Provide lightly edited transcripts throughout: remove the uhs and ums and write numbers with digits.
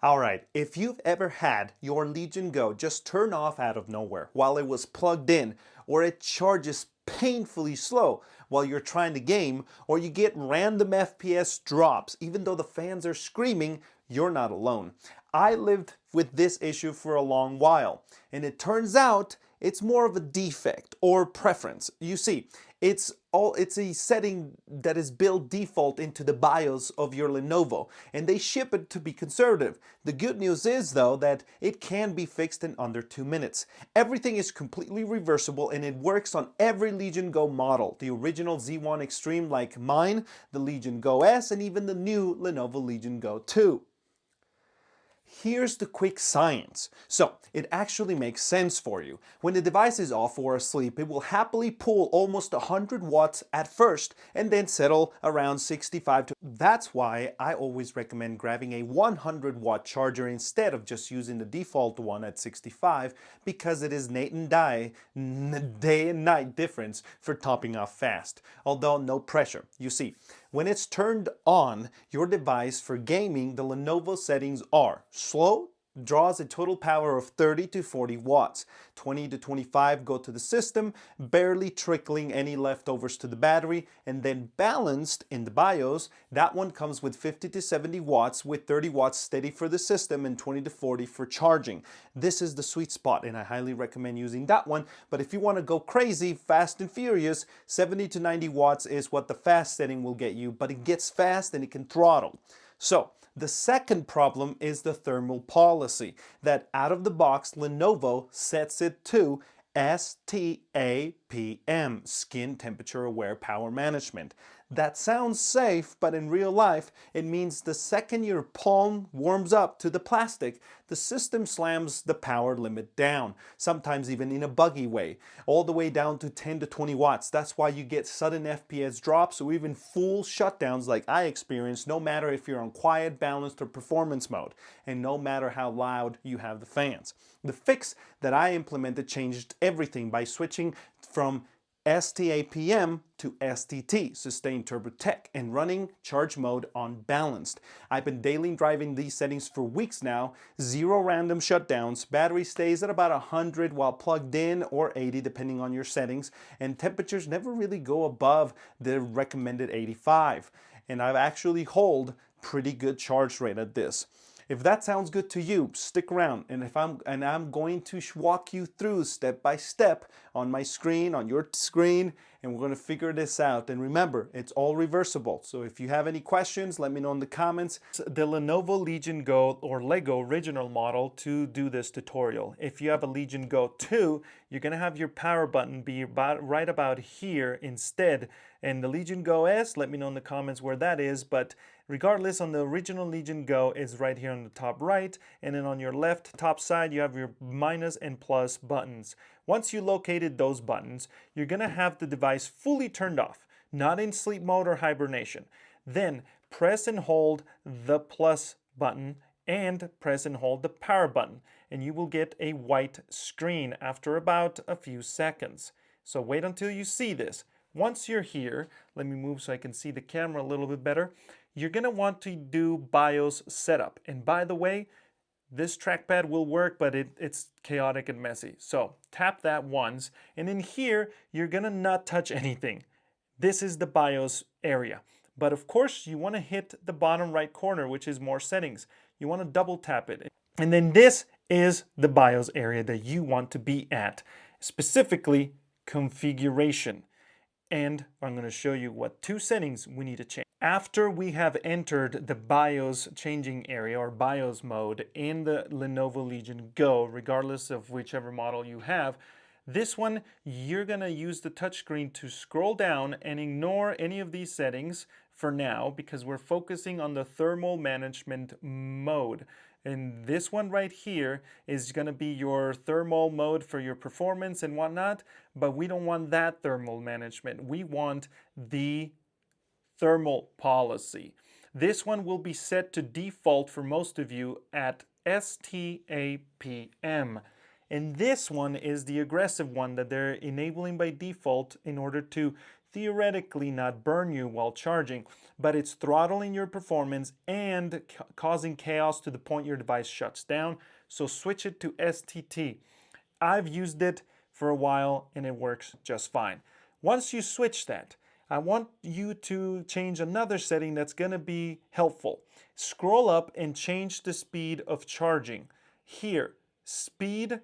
Alright, if you've ever had your Legion Go just turn off out of nowhere while it was plugged in, or it charges painfully slow while you're trying to game, or you get random FPS drops even though the fans are screaming, you're not alone. I lived with this issue for a long while, and it turns out it's more of a defect or preference. You see, it's a setting that is built default into the BIOS of your Lenovo, and they ship it to be conservative. The good news is though that it can be fixed in under 2 minutes. Everything is completely reversible and it works on every Legion Go model. The original Z1 Extreme like mine, the Legion Go S, and even the new Lenovo Legion Go 2. Here's the quick science. So, it actually makes sense for you. When the device is off or asleep, it will happily pull almost 100 watts at first and then settle around 65 to... That's why I always recommend grabbing a 100 watt charger instead of just using the default one at 65, because it is night and day and night difference for topping off fast. Although no pressure. You see, when it's turned on your device for gaming, the Lenovo settings are slow, draws a total power of 30 to 40 watts. 20 to 25 go to the system, barely trickling any leftovers to the battery, and then balanced in the BIOS, that one comes with 50 to 70 watts with 30 watts steady for the system and 20 to 40 for charging. This is the sweet spot and I highly recommend using that one, but if you want to go crazy, fast and furious, 70 to 90 watts is what the fast setting will get you, but it gets fast and it can throttle. So, the second problem is the thermal policy, that out of the box Lenovo sets it to STAPM, Skin Temperature Aware Power Management. That sounds safe, but in real life, it means the second your palm warms up to the plastic, the system slams the power limit down, sometimes even in a buggy way, all the way down to 10 to 20 watts. That's why you get sudden FPS drops or even full shutdowns like I experienced, no matter if you're on quiet, balanced, or performance mode, and no matter how loud you have the fans. The fix that I implemented changed everything by switching from STAPM to STT, Sustained Turbo Tech, and running charge mode on balanced. I've been daily driving these settings for weeks now, 0 random shutdowns, battery stays at about 100 while plugged in or 80 depending on your settings, and temperatures never really go above the recommended 85. And I've actually hold pretty good charge rate at this. If that sounds good to you, stick around, and I'm going to walk you through step by step on my screen, on your screen, and we're going to figure this out. And remember, it's all reversible. So if you have any questions, let me know in the comments. The Lenovo Legion Go or Lego original model to do this tutorial. If you have a Legion Go 2, you're going to have your power button be right about here instead. And the Legion Go S, let me know in the comments where that is, but regardless, on the original Legion Go is right here on the top right, and then on your left top side you have your minus and plus buttons. Once you located those buttons, you're going to have the device fully turned off, not in sleep mode or hibernation. Then press and hold the plus button and press and hold the power button, and you will get a white screen after about a few seconds. So wait until you see this. Once you're here, let me move so I can see the camera a little bit better. You're going to want to do BIOS setup. And by the way, this trackpad will work, but it's chaotic and messy. So tap that once, and in here, you're going to not touch anything. This is the BIOS area. But of course, you want to hit the bottom right corner, which is more settings. You want to double tap it. And then this is the BIOS area that you want to be at, specifically configuration. And I'm going to show you what 2 settings we need to change. After we have entered the BIOS changing area or BIOS mode in the Lenovo Legion Go, regardless of whichever model you have, this one you're going to use the touchscreen to scroll down and ignore any of these settings for now because we're focusing on the thermal management mode. And this one right here is going to be your thermal mode for your performance and whatnot, but we don't want that thermal management. We want the thermal policy. This one will be set to default for most of you at STAPM. And this one is the aggressive one that they're enabling by default in order to theoretically not burn you while charging, but it's throttling your performance and causing chaos to the point your device shuts down. So switch it to STT. I've used it for a while and it works just fine. Once you switch that, I want you to change another setting that's going to be helpful. Scroll up and change the speed of charging. Here, speed,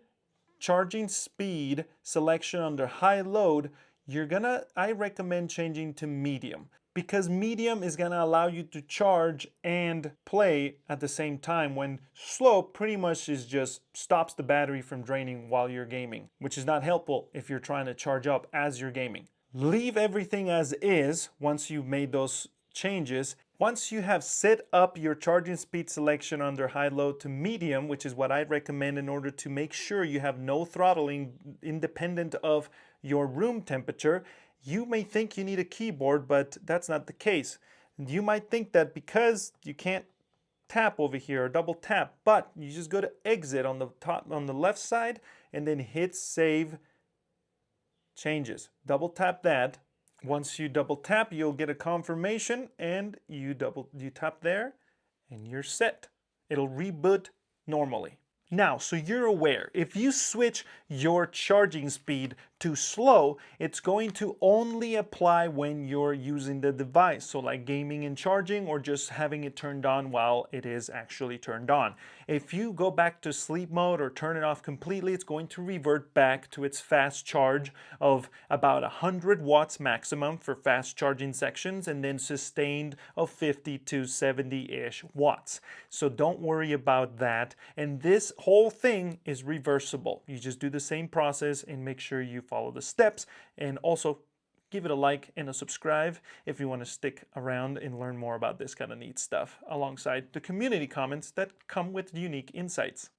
charging speed selection under high load, I recommend changing to medium, because medium is going to allow you to charge and play at the same time, when slow pretty much is just stops the battery from draining while you're gaming, which is not helpful if you're trying to charge up as you're gaming. Leave everything as is once you've made those changes. Once you have set up your charging speed selection under high load to medium, which is what I recommend in order to make sure you have no throttling independent of your room temperature, you may think you need a keyboard, but that's not the case. You might think that because you can't tap over here or double tap, but you just go to exit on the top, on the left side, and then hit save changes. Double tap that. Once you double tap, you'll get a confirmation, and you tap there and you're set. It'll reboot normally. Now, so you're aware, if you switch your charging speed to slow, it's going to only apply when you're using the device. So like gaming and charging, or just having it turned on while it is actually turned on. If you go back to sleep mode or turn it off completely, it's going to revert back to its fast charge of about 100 watts maximum for fast charging sections, and then sustained of 50 to 70-ish watts. So don't worry about that. And this whole thing is reversible. You just do the same process and make sure you follow the steps, and also give it a like and a subscribe if you want to stick around and learn more about this kind of neat stuff, alongside the community comments that come with unique insights.